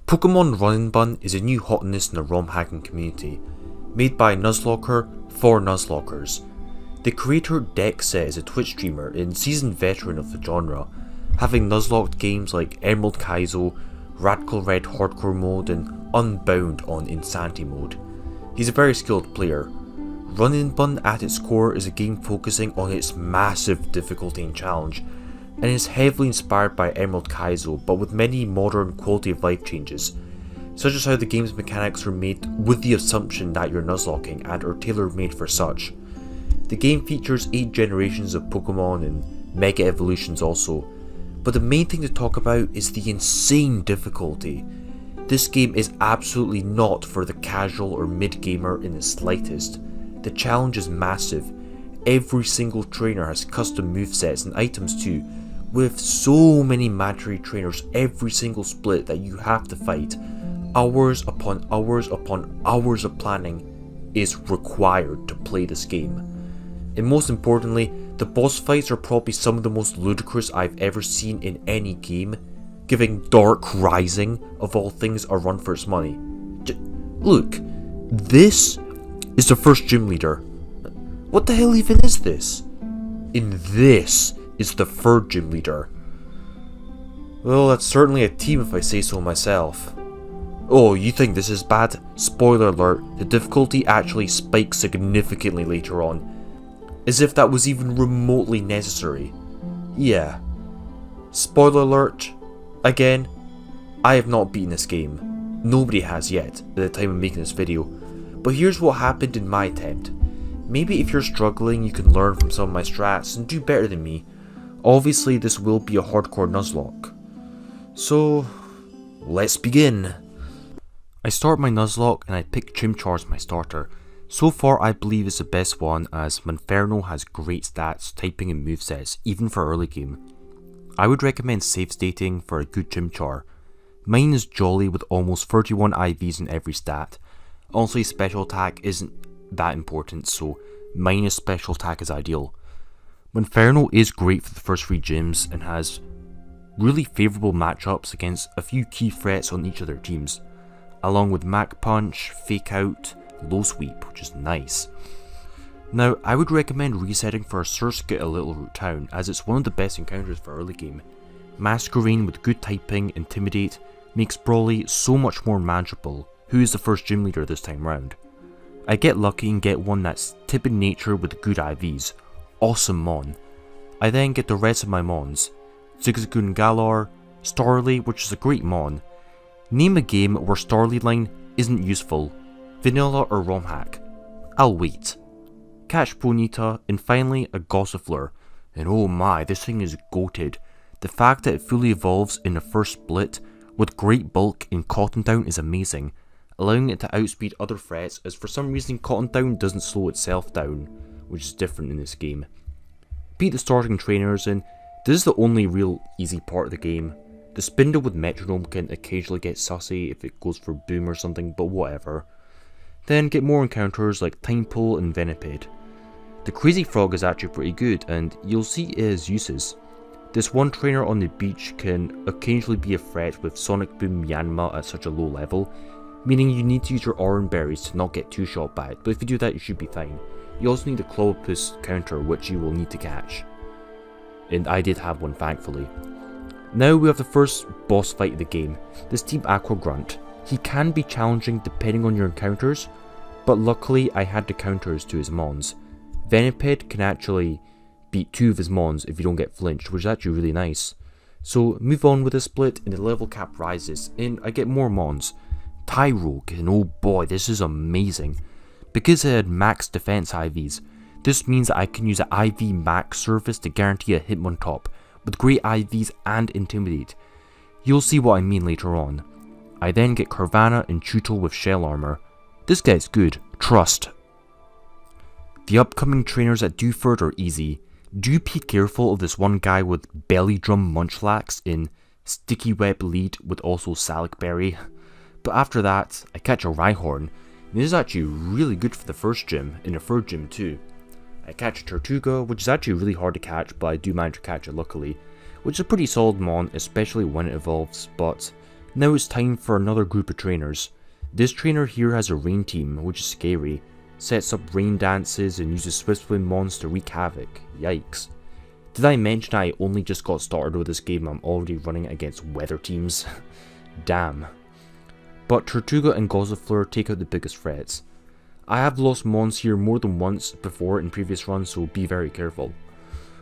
Pokemon Run&Bun is a new hotness in the ROM hacking community, made by Nuzlocker for nuzlockers. The creator dekzeh is a Twitch streamer and seasoned veteran of the genre, having nuzlocked games like Emerald Kaizo, Radical Red Hardcore mode and Unbound on Insanity mode. He's a very skilled player. Run&Bun at its core is a game focusing on its massive difficulty and challenge, and is heavily inspired by Emerald Kaizo but with many modern quality of life changes, such as how the game's mechanics are made with the assumption that you're nuzlocking and are tailor made for such. The game features 8 generations of Pokemon and Mega Evolutions also, but the main thing to talk about is the insane difficulty. This game is absolutely not for the casual or mid gamer in the slightest. The challenge is massive. Every single trainer has custom movesets and items too, with so many mandatory trainers every single split that you have to fight. Hours upon hours upon hours of planning is required to play this game. And most importantly, the boss fights are probably some of the most ludicrous I've ever seen in any game, giving Dark Rising, of all things, a run for its money. Look, this is the first gym leader. What the hell even is this? And this is the third gym leader. Well, that's certainly a team if I say so myself. Oh, you think this is bad? Spoiler alert, the difficulty actually spikes significantly later on. As if that was even remotely necessary. Yeah. Spoiler alert, again, I have not beaten this game. Nobody has yet, at the time of making this video. But here's what happened in my attempt. Maybe if you're struggling you can learn from some of my strats and do better than me. Obviously this will be a hardcore nuzlocke. So, let's begin. I start my nuzlocke and I pick Chimchar as my starter. So far I believe it's the best one as Monferno has great stats, typing and movesets, even for early game. I would recommend safe stating for a good Chimchar. Mine is jolly with almost 31 IVs in every stat. Honestly, special attack isn't that important, so minus special attack is ideal. Monferno is great for the first 3 gyms and has really favourable matchups against a few key threats on each of their teams, along with Mach Punch, Fake Out, Low Sweep, which is nice. Now, I would recommend resetting for a Surskit at Little Root Town, as it's one of the best encounters for early game. Masquerain with good typing, Intimidate, makes Brawly so much more manageable, who is the first gym leader this time round. I get lucky and get one that's tip in nature with good IVs. Awesome Mon. I then get the rest of my Mons. Zigzagoon Galar, Starly, which is a great Mon. Name a game where Starly line isn't useful. Vanilla or ROM hack. I'll wait. Catch Ponyta, and finally a Gossifleur. And oh my, this thing is goated. The fact that it fully evolves in the first split with great bulk in Cotton Down is amazing, allowing it to outspeed other threats, as for some reason Cotton Down doesn't slow itself down, which is different in this game. Beat the starting trainers, and this is the only real easy part of the game. The Spindle with Metronome can occasionally get sussy if it goes for Boom or something, but whatever. Then get more encounters like Time Pull and Venipede. The Crazy Frog is actually pretty good, and you'll see its uses. This one trainer on the beach can occasionally be a threat with Sonic Boom Yanma at such a low level, meaning you need to use your Oran Berries to not get 2-shot by it, but if you do that you should be fine. You also need a Clobbopus counter, which you will need to catch. And I did have one, thankfully. Now we have the first boss fight of the game, this Team Aqua Grunt. He can be challenging depending on your encounters, but luckily I had the counters to his Mons. Venipede can actually beat 2 of his Mons if you don't get flinched, which is actually really nice. So move on with the split and the level cap rises, and I get more Mons. Tyrogue, and oh boy, this is amazing. Because it had max defense IVs, this means that I can use an IV max service to guarantee a Hitmontop, with great IVs and Intimidate. You'll see what I mean later on. I then get Carvanha and Chuto with Shell Armor. This guy's good, trust. The upcoming trainers at Dewford are easy. Do be careful of this one guy with Belly Drum Munchlax in Sticky Web Lead with also Salic Berry. But after that, I catch a Rhyhorn. This is actually really good for the first gym, and the third gym too. I catch a Tortuga, which is actually really hard to catch, but I do manage to catch it luckily, which is a pretty solid mon, especially when it evolves, but Now it's time for another group of trainers. This trainer here has a rain team, which is scary, sets up rain dances and uses Swiftwind mons to wreak havoc. Yikes. Did I mention I only just got started with this game and I'm already running against weather teams? Damn. But Tortuga and Gozzafleur take out the biggest threats. I have lost mons here more than once before in previous runs, so be very careful.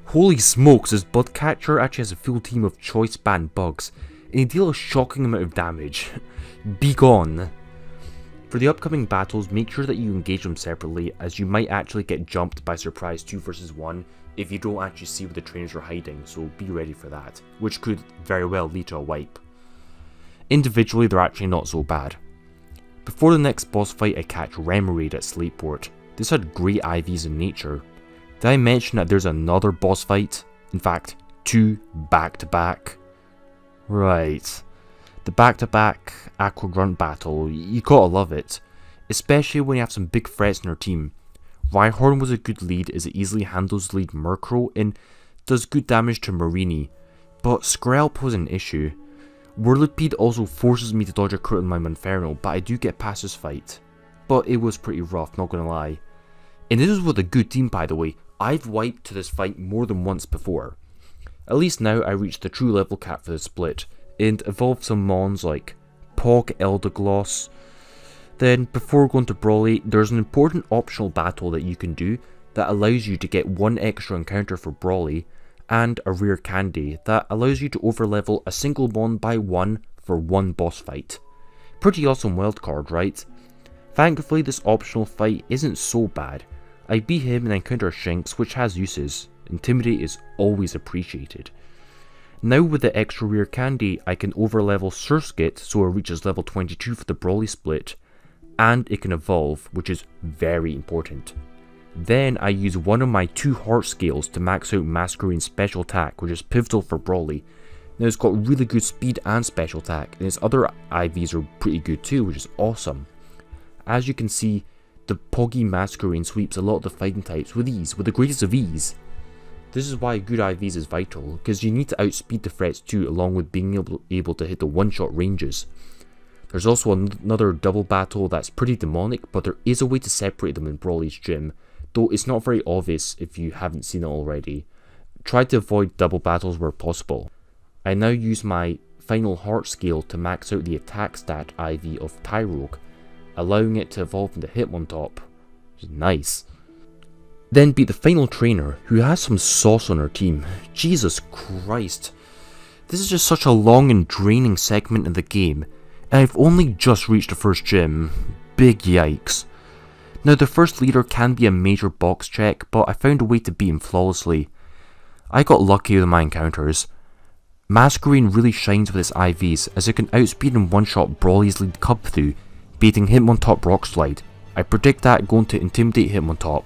Holy smokes, this Budcatcher actually has a full team of choice banned bugs, and they deal a shocking amount of damage. Be gone. For the upcoming battles, make sure that you engage them separately, as you might actually get jumped by surprise 2 versus 1 if you don't actually see where the trainers are hiding, so be ready for that, which could very well lead to a wipe. Individually, they're actually not so bad. Before the next boss fight, I catch Remoraid at Slateport. This had great IVs in nature. Did I mention that there's another boss fight? In fact, 2 back-to-back. Right. The back-to-back Aqua Grunt battle, you gotta love it. Especially when you have some big threats in your team. Rhyhorn was a good lead as it easily handles the lead Murkrow and does good damage to Marini. But Skrelp was an issue. Whirlipede also forces me to dodge a crit on my Monferno, but I do get past this fight. But it was pretty rough, not gonna lie. And this was with a good team, by the way. I've wiped to this fight more than once before. At least now I reached the true level cap for the split, and evolved some mons like Pog Eldergloss. Then before going to Brawly, there's an important optional battle that you can do that allows you to get 1 extra encounter for Brawly, and a rare candy that allows you to overlevel a single mon by 1 for 1 boss fight. Pretty awesome wildcard, right? Thankfully this optional fight isn't so bad. I beat him and encounter Shinx, which has uses. Intimidate is always appreciated. Now with the extra rare candy, I can overlevel Surskit so it reaches level 22 for the Brawly split, and it can evolve, which is very important. Then I use one of my 2 heart scales to max out Masquerade's special attack, which is pivotal for Brawly. Now it's got really good speed and special attack, and its other IVs are pretty good too, which is awesome. As you can see, the Poggy Masquerade sweeps a lot of the fighting types with ease, with the greatest of ease. This is why good IVs is vital, because you need to outspeed the threats too, along with being able to hit the one-shot ranges. There's also another double battle that's pretty demonic, but there is a way to separate them in Brawly's gym, though it's not very obvious if you haven't seen it already. Try to avoid double battles where possible. I now use my final heart scale to max out the attack stat IV of Tyrogue, allowing it to evolve into Hitmontop, which is nice. Then beat the final trainer, who has some sauce on her team. Jesus Christ. This is just such a long and draining segment in the game, and I've only just reached the first gym. Big yikes. Now the first leader can be a major box check, but I found a way to beat him flawlessly. I got lucky with my encounters. Masquerade really shines with its IVs, as it can outspeed and one-shot Brawly's lead Cubthoo, beating Hitmontop Rock Slide. I predict that going to intimidate Hitmontop,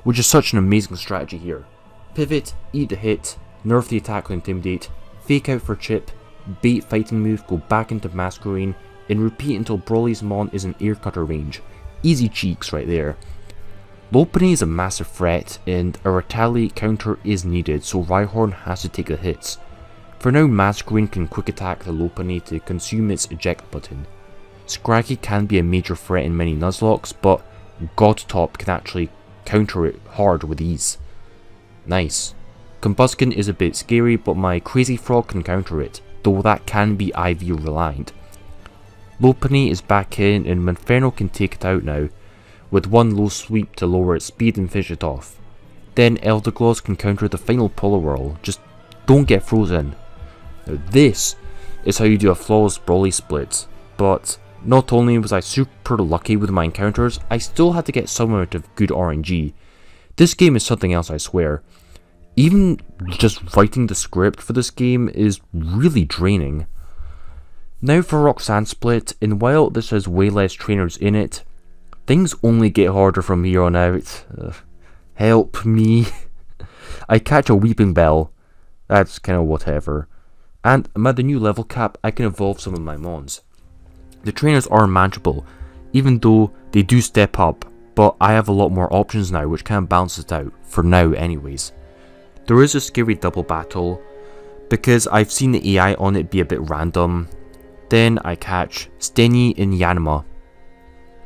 which is such an amazing strategy here. Pivot, eat the hit, nerf the attack with Intimidate, fake out for chip, bait fighting move, go back into Masquerade, and repeat until Brawly's mon is in air cutter range. Easy cheeks right there. Lopunny is a massive threat, and a retaliate counter is needed, so Rhyhorn has to take the hits. For now, Masquerade can quick attack the Lopunny to consume its eject button. Scraggy can be a major threat in many Nuzlocks, but Godtop can actually counter it hard with ease. Nice. Combuskin is a bit scary, but my Crazy Frog can counter it, though that can be IV reliant. Lopunny is back in, and Monferno can take it out now, with one low sweep to lower its speed and finish it off. Then Eldergloss can counter the final Poliwhirl, just don't get frozen. Now this is how you do a flawless Brawly split, but not only was I super lucky with my encounters, I still had to get some amount of good RNG. This game is something else, I swear. Even just writing the script for this game is really draining. Now for Roxanne split, and while this has way less trainers in it, things only get harder from here on out. Help me. I catch a Weeping Bell, that's kinda whatever. And at the new level cap, I can evolve some of my mons. The trainers are manageable, even though they do step up, but I have a lot more options now which can balance it out, for now anyways. There is a scary double battle, because I've seen the AI on it be a bit random. Then I catch Steny in Yanma.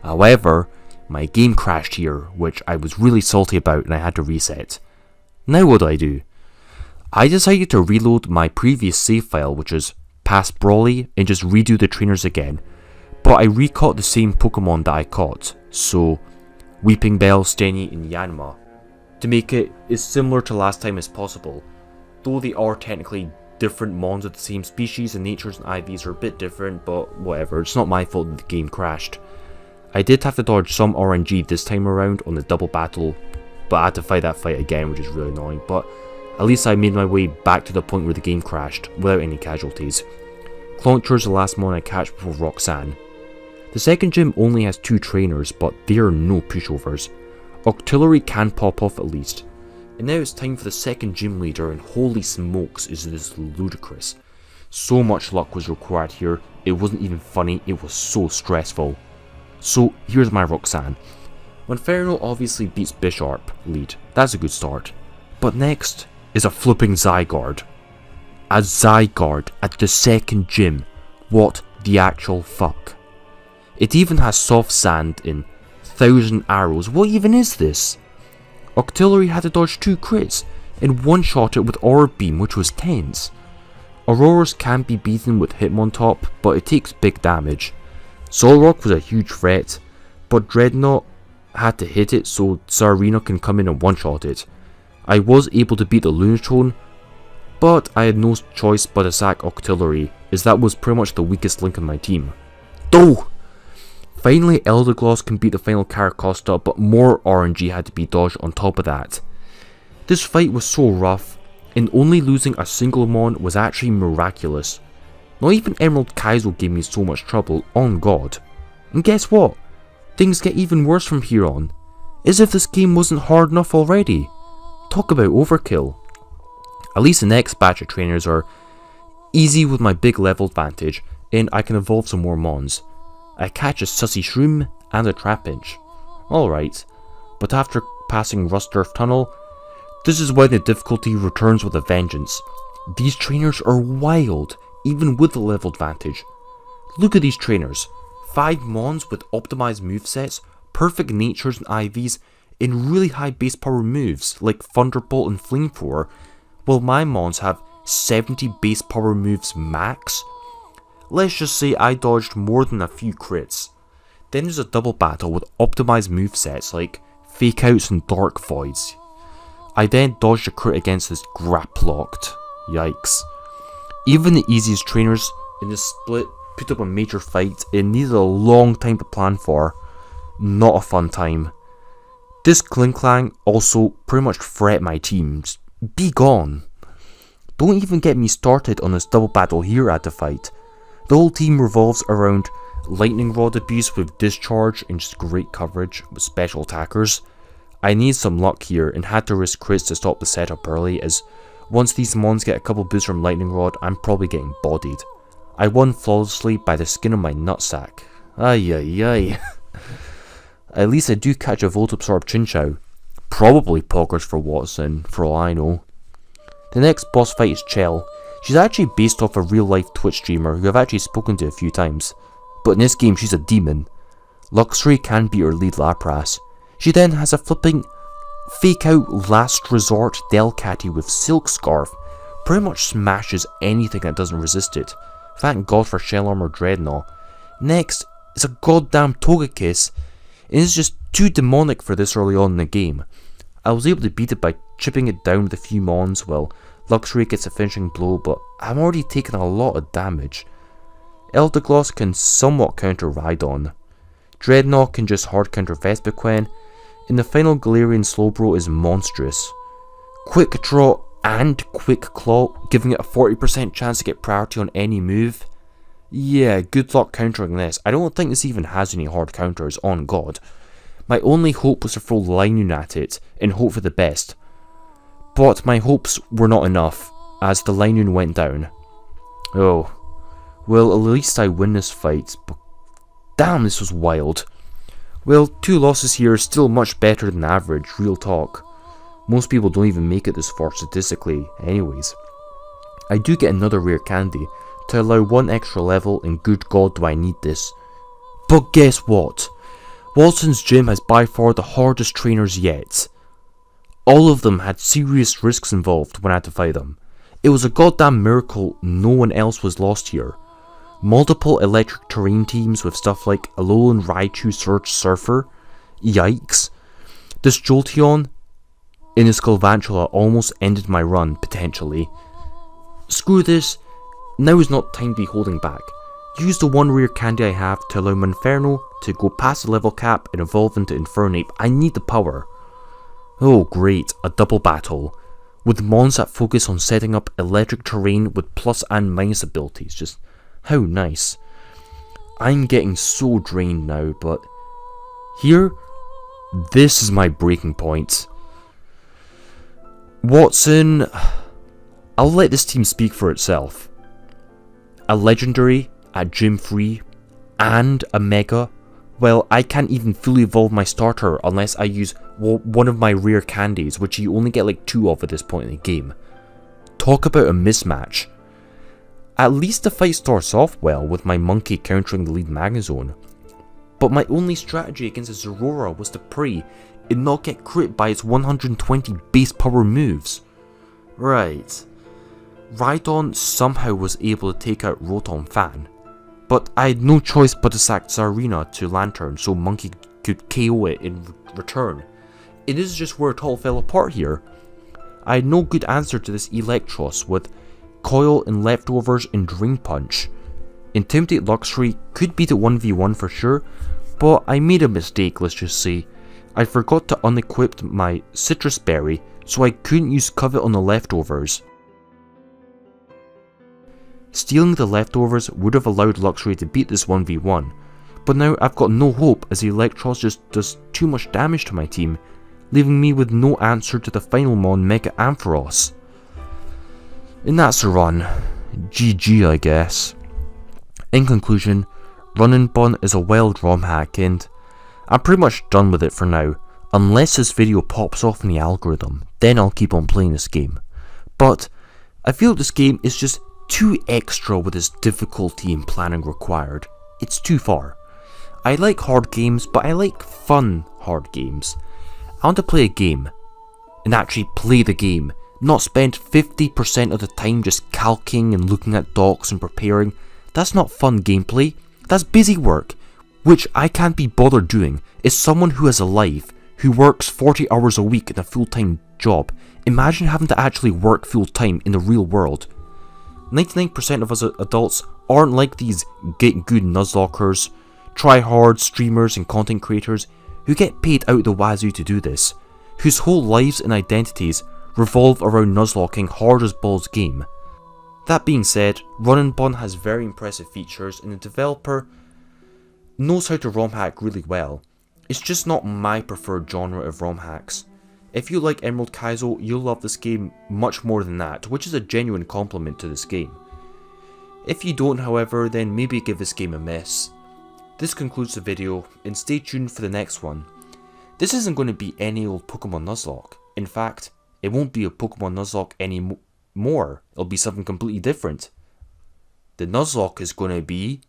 However, my game crashed here, which I was really salty about and I had to reset. Now what do? I decided to reload my previous save file, which is past Brawly, and just redo the trainers again. But I recaught the same Pokemon that I caught, so Weeping Bell, Steny, and Yanma, to make it as similar to last time as possible. Though they are technically different mons of the same species and natures and IVs are a bit different, but whatever, it's not my fault that the game crashed. I did have to dodge some RNG this time around on the double battle, but I had to fight that fight again, which is really annoying, but at least I made my way back to the point where the game crashed, without any casualties. Clauncher is the last mon I catch before Roxanne. The second gym only has 2 trainers, but there are no pushovers. Octillery can pop off at least. And now it's time for the second gym leader, and holy smokes is this ludicrous. So much luck was required here, it wasn't even funny, it was so stressful. So here's my Roxanne. Monferno obviously beats Bisharp lead, that's a good start. But next is a flipping Zygarde. A Zygarde at the second gym, what the actual fuck. It even has soft sand in 1000 arrows, what even is this? Octillery had to dodge 2 crits and one-shot it with Orb Beam, which was tense. Auroras can be beaten with Hitmontop, but it takes big damage. Solrock was a huge threat, but Dreadnought had to hit it so Tsarina can come in and one-shot it. I was able to beat the Lunatone, but I had no choice but to sack Octillery, as that was pretty much the weakest link in my team. Though! Finally, Eldergloss can beat the final Caracosta, but more RNG had to be dodged on top of that. This fight was so rough, and only losing a single mon was actually miraculous. Not even Emerald Kaizo gave me so much trouble, on God. And guess what? Things get even worse from here on. As if this game wasn't hard enough already. Talk about overkill. At least the next batch of trainers are easy with my big level advantage, and I can evolve some more mons. I catch a Sussy Shroom and a Trapinch. Alright, but after passing Rustdurf Tunnel, this is when the difficulty returns with a vengeance. These trainers are wild, even with the level advantage. Look at these trainers. 5 mons with optimized movesets, perfect natures and IVs, and really high base power moves like Thunderbolt and Flamethrower, while my mons have 70 base power moves max. Let's just say I dodged more than a few crits. Then there's a double battle with optimized movesets like Fake Outs and Dark Voids. I then dodged a crit against this Graplocked. Yikes. Even the easiest trainers in this split put up a major fight and needed a long time to plan for. Not a fun time. This Klinklang also pretty much threat my teams. Be gone. Don't even get me started on this double battle here at the fight. The whole team revolves around Lightning Rod abuse with Discharge and just great coverage with special attackers. I need some luck here and had to risk crits to stop the setup early, as once these mons get a couple boosts from Lightning Rod, I'm probably getting bodied. I won flawlessly by the skin of my nutsack. Ay ay ay. At least I do catch a Volt Absorb Chinchou. Probably Poggers for Watson, for all I know. The next boss fight is Chell. She's actually based off a real life Twitch streamer who I've actually spoken to a few times. But in this game she's a demon. Luxury can beat her lead Lapras. She then has a flipping Fake Out Last Resort Delcatty with Silk Scarf. Pretty much smashes anything that doesn't resist it. Thank God for Shell Armor Dreadnought. Next is a goddamn Togekiss. And it's just too demonic for this early on in the game. I was able to beat it by chipping it down with a few mons while Luxury gets a finishing blow, but I'm already taking a lot of damage. Eldergloss can somewhat counter Rhydon. Dreadnought can just hard counter Vespiquen, and the final Galarian Slowbro is monstrous. Quick Draw and Quick Claw, giving it a 40% chance to get priority on any move. Yeah, good luck countering this. I don't think this even has any hard counters, on God. My only hope was to throw Linoon at it and hope for the best. But my hopes were not enough, as the Linoon went down. Oh, well, at least I win this fight, but damn, this was wild. Well, 2 losses here is still much better than average, real talk. Most people don't even make it this far statistically anyways. I do get another rare candy, to allow one extra level, and good god do I need this. But guess what? Watson's gym has by far the hardest trainers yet. All of them had serious risks involved when I had to fight them. It was a goddamn miracle no one else was lost here. Multiple electric terrain teams with stuff like Alolan Raichu Surge Surfer. Yikes. This Jolteon in his Galvantula almost ended my run, potentially. Screw this, now is not time to be holding back. Use the one rare candy I have to allow Monferno to go past the level cap and evolve into Infernape. I need the power. Oh great, a double battle, with mons that focus on setting up electric terrain with plus and minus abilities. Just how nice. I'm getting so drained now, but here, this is my breaking point. Watson, I'll let this team speak for itself. A legendary at Gym 3 and a mega. Well, I can't even fully evolve my starter unless I use one of my rare candies, which you only get like 2 of at this point in the game. Talk about a mismatch. At least the fight starts off well with my monkey countering the lead Magnezone. But my only strategy against this Aurora was to pray and not get crit by its 120 base power moves. Right. Rhydon somehow was able to take out Rotom Fan, but I had no choice but to sack Tsarina to Lantern so Monkey could KO it in return. And this is just where it all fell apart here. I had no good answer to this Electros with Coil and Leftovers and Drain Punch. Intimidate Luxray could beat it 1v1 for sure, but I made a mistake, let's just say. I forgot to unequip my Citrus Berry, so I couldn't use Covet on the Leftovers. Stealing the Leftovers would have allowed Luxray to beat this 1v1, but now I've got no hope as the Electros just does too much damage to my team, leaving me with no answer to the final mon Mega Ampharos. And that's a run. GG I guess. In conclusion, Run&Bun is a wild ROM hack and I'm pretty much done with it for now. Unless this video pops off in the algorithm, then I'll keep on playing this game. But I feel this game is just too extra with its difficulty and planning required. It's too far. I like hard games, but I like fun hard games. I want to play a game, and actually play the game, not spend 50% of the time just calcing and looking at docs and preparing. That's not fun gameplay, that's busy work, which I can't be bothered doing. As someone who has a life, who works 40 hours a week in a full-time job, imagine having to actually work full-time in the real world. 99% of us adults aren't like these get good nuzlockers, try-hard streamers and content creators who get paid out the wazoo to do this, whose whole lives and identities revolve around nuzlocking Hardest Balls game. That being said, Run&Bun has very impressive features and the developer knows how to ROM hack really well. It's just not my preferred genre of ROM hacks. If you like Emerald Kaizo, you'll love this game much more than that, which is a genuine compliment to this game. If you don't however, then maybe give this game a miss. This concludes the video, and stay tuned for the next one. This isn't going to be any old Pokemon Nuzlocke. In fact, it won't be a Pokemon Nuzlocke anymore, it'll be something completely different. The Nuzlocke is going to be